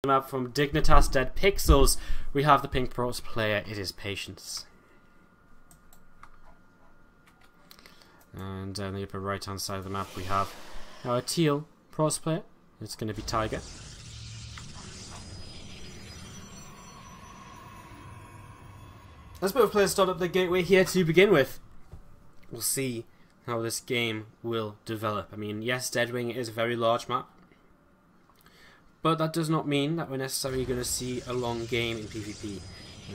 Map from Dignitas Dead Pixels. We have the pink pros player. It is Patience. And on the upper right hand side of the map we have our teal pros player. It's going to be Tiger. Let's both players start up the gateway here to begin with. We'll see how this game will develop. I mean, yes, Deadwing is a very large map, but that does not mean that we're necessarily going to see a long game in PvP.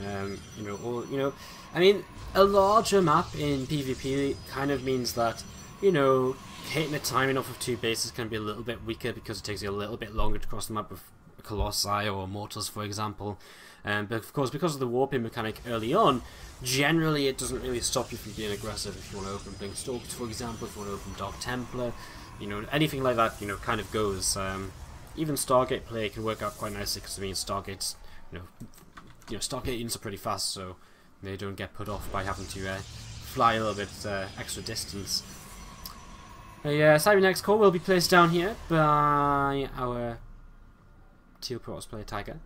I mean, a larger map in PvP kind of means that, hitting the timing off of two bases can be a little bit weaker because it takes you a little bit longer to cross the map with Colossi or Immortals, for example. But of course, because of the warping mechanic early on, generally it doesn't really stop you from being aggressive. If you want to open Blink Stalkers, for example, if you want to open Dark Templar, anything like that, kind of goes. Even Stargate play can work out quite nicely because, I mean, Stargates, Stargate units are pretty fast, so they don't get put off by having to fly a little bit extra distance. Cybernex core will be placed down here by our teal pros player Tiger.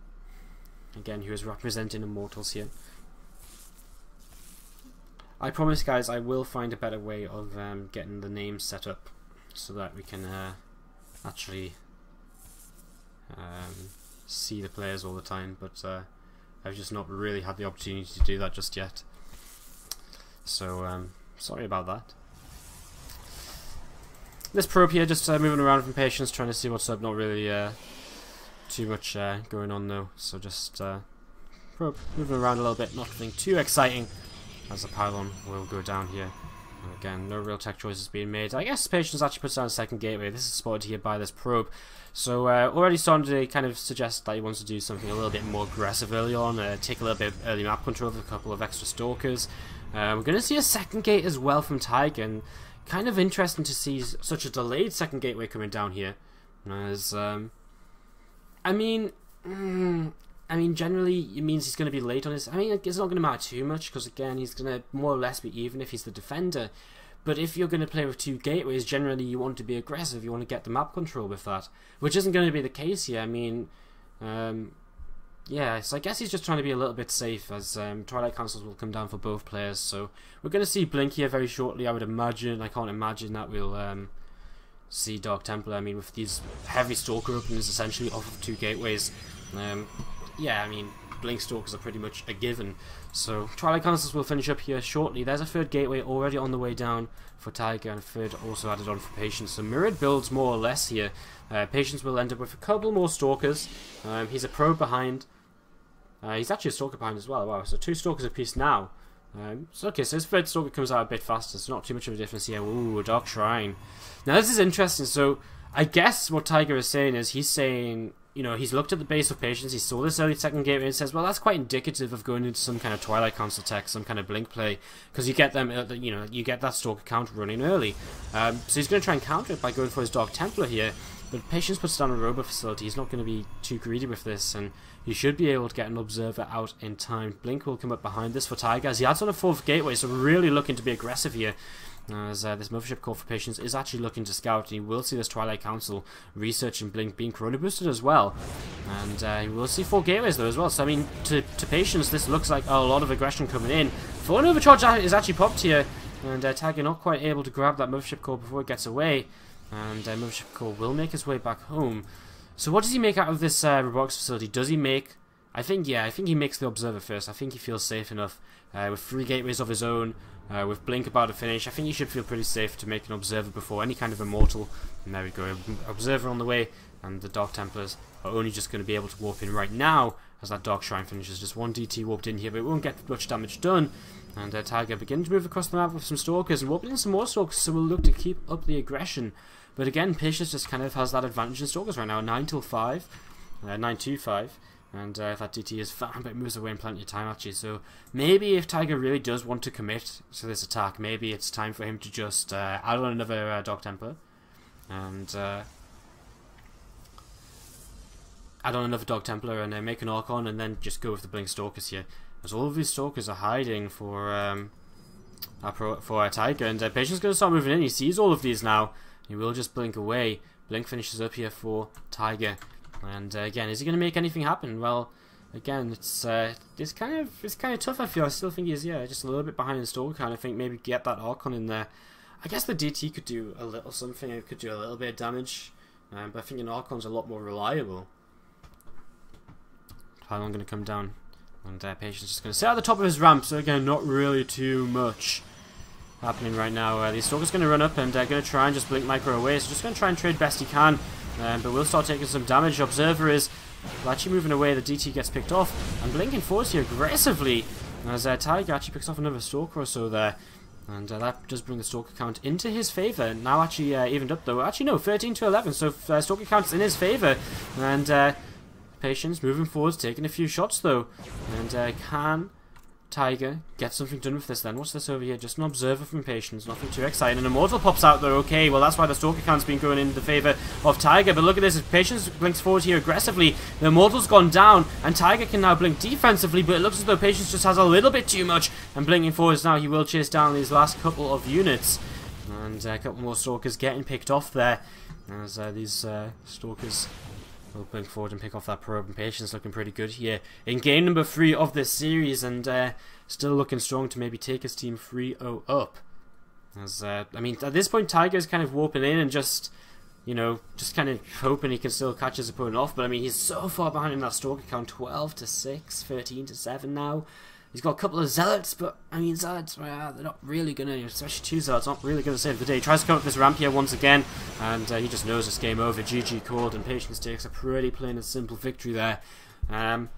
Again, who is representing Immortals here. I promise, guys, I will find a better way of getting the names set up so that we can actually see the players all the time, but I've just not really had the opportunity to do that just yet. So, sorry about that. This probe here just moving around from Patience, trying to see what's up, not really too much going on though, so just probe moving around a little bit, nothing too exciting, as the pylon will go down here. And again, no real tech choices being made. I guess Patience actually puts down a second gateway. This is spotted here by this probe. So already starting to kind of suggest that he wants to do something a little bit more aggressive early on, take a little bit of early map control with a couple of extra stalkers. We're going to see a second gate as well from Tiger, and kind of interesting to see such a delayed second gateway coming down here. As I mean, generally it means he's going to be late on his. I mean, it's not going to matter too much because again, he's going to more or less be even if he's the defender. But if you're going to play with two gateways, generally you want to be aggressive. You want to get the map control with that, which isn't going to be the case here. I mean, so I guess he's just trying to be a little bit safe, as Twilight Councils will come down for both players. So we're going to see Blink here very shortly, I would imagine. I can't imagine that we'll see Dark Templar. I mean, with these heavy Stalker openings essentially off of two gateways. I mean, Blink Stalkers are pretty much a given. So Twilight Councils will finish up here shortly. There's a third gateway already on the way down for Tiger, and a third also added on for Patience. So mirrored builds more or less here. Patience will end up with a couple more Stalkers. He's a probe behind. He's actually a Stalker behind as well. Wow, so two Stalkers apiece now. So his third Stalker comes out a bit faster. It's not too much of a difference here. Ooh, a Dark Shrine. Now this is interesting. So I guess what Tiger is saying is he's saying, he's looked at the base of Patience, he saw this early second gateway and says, well, that's quite indicative of going into some kind of Twilight Council tech, some kind of Blink play, because you get them, you get that Stalker counter running early. So he's going to try and counter it by going for his Dark Templar here, but Patience puts down a Robo facility. He's not going to be too greedy with this, and he should be able to get an Observer out in time. Blink will come up behind this for Tiger, as he adds on a fourth gateway, so really looking to be aggressive here. As this Mothership Core for Patience is actually looking to scout, and you will see this Twilight Council researching Blink being Corona boosted as well. And you will see 4 gateways though as well, so I mean, to Patience this looks like a lot of aggression coming in. Full overcharge is actually popped here, and Tiger not quite able to grab that Mothership Core before it gets away. And Mothership Core will make his way back home. So what does he make out of this robotics facility? Does he make... I think he makes the Observer first. I think he feels safe enough with 3 gateways of his own, with Blink about to finish. I think he should feel pretty safe to make an Observer before any kind of Immortal. And there we go, Observer on the way, and the Dark Templars are only just going to be able to warp in right now as that Dark Shrine finishes. Just 1 DT warped in here, but it won't get much damage done. And Tiger begins to move across the map with some Stalkers and warping in some more Stalkers, so we'll look to keep up the aggression. But again, Patience just kind of has that advantage in Stalkers right now, 9 till 5, 9 to 5. And if that DT is found, but it moves away in plenty of time actually. So maybe if Tiger really does want to commit to this attack, maybe it's time for him to just add on another Dark Templar. And add on another Dark Templar and make an Archon, and then just go with the Blink Stalkers here. As all of these Stalkers are hiding for Tiger, and Patience is going to start moving in. He sees all of these now. He will just blink away. Blink finishes up here for Tiger. And again, is he going to make anything happen? Well, again, it's kind of tough. I feel. I still think he's just a little bit behind the Stalker count. I think maybe get that Archon in there. I guess the DT could do a little something. It could do a little bit of damage, but I think an Archon's a lot more reliable. Pylon going to come down, and Patience just going to sit at the top of his ramp. So again, not really too much happening right now. The Stalker's going to run up and going to try and just blink Micro away. So just going to try and trade best he can, but we'll start taking some damage. Observer is actually moving away. The DT gets picked off, and blinking forwards here aggressively as Tiger actually picks off another Stalker or so there. And that does bring the Stalker count into his favour. Now actually evened up though. Actually no, 13 to 11. So Stalker count's in his favour. And Patience moving forwards, taking a few shots though. And can Tiger get something done with this then? What's this over here? Just an Observer from Patience. Nothing too exciting. An Immortal pops out though. Okay, well that's why the Stalker count's been going in the favour of Tiger. But look at this. If Patience blinks forward here aggressively, the Immortal's gone down. And Tiger can now blink defensively. But it looks as though Patience just has a little bit too much. And blinking forwards now, he will chase down these last couple of units. And a couple more Stalkers getting picked off there. As these Stalkers will blink forward and pick off that probe, and Patience looking pretty good here in game number 3 of this series, and still looking strong to maybe take his team 3-0 up. As I mean, at this point, Tiger's kind of warping in and just, you know, just kind of hoping he can still catch his opponent off. But I mean, he's so far behind in that Stalker count, 12 to 6, 13 to 7 now. He's got a couple of Zealots, but I mean, Zealots, they're not really going to, especially 2 Zealots, not really going to save the day. He tries to come up this ramp here once again, and he just knows it's game over. GG called, and Patience takes a pretty plain and simple victory there. Kind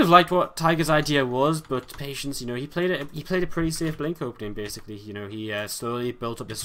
of liked what Tiger's idea was, but Patience, you know, he played a pretty safe blink opening, basically. You know, he slowly built up this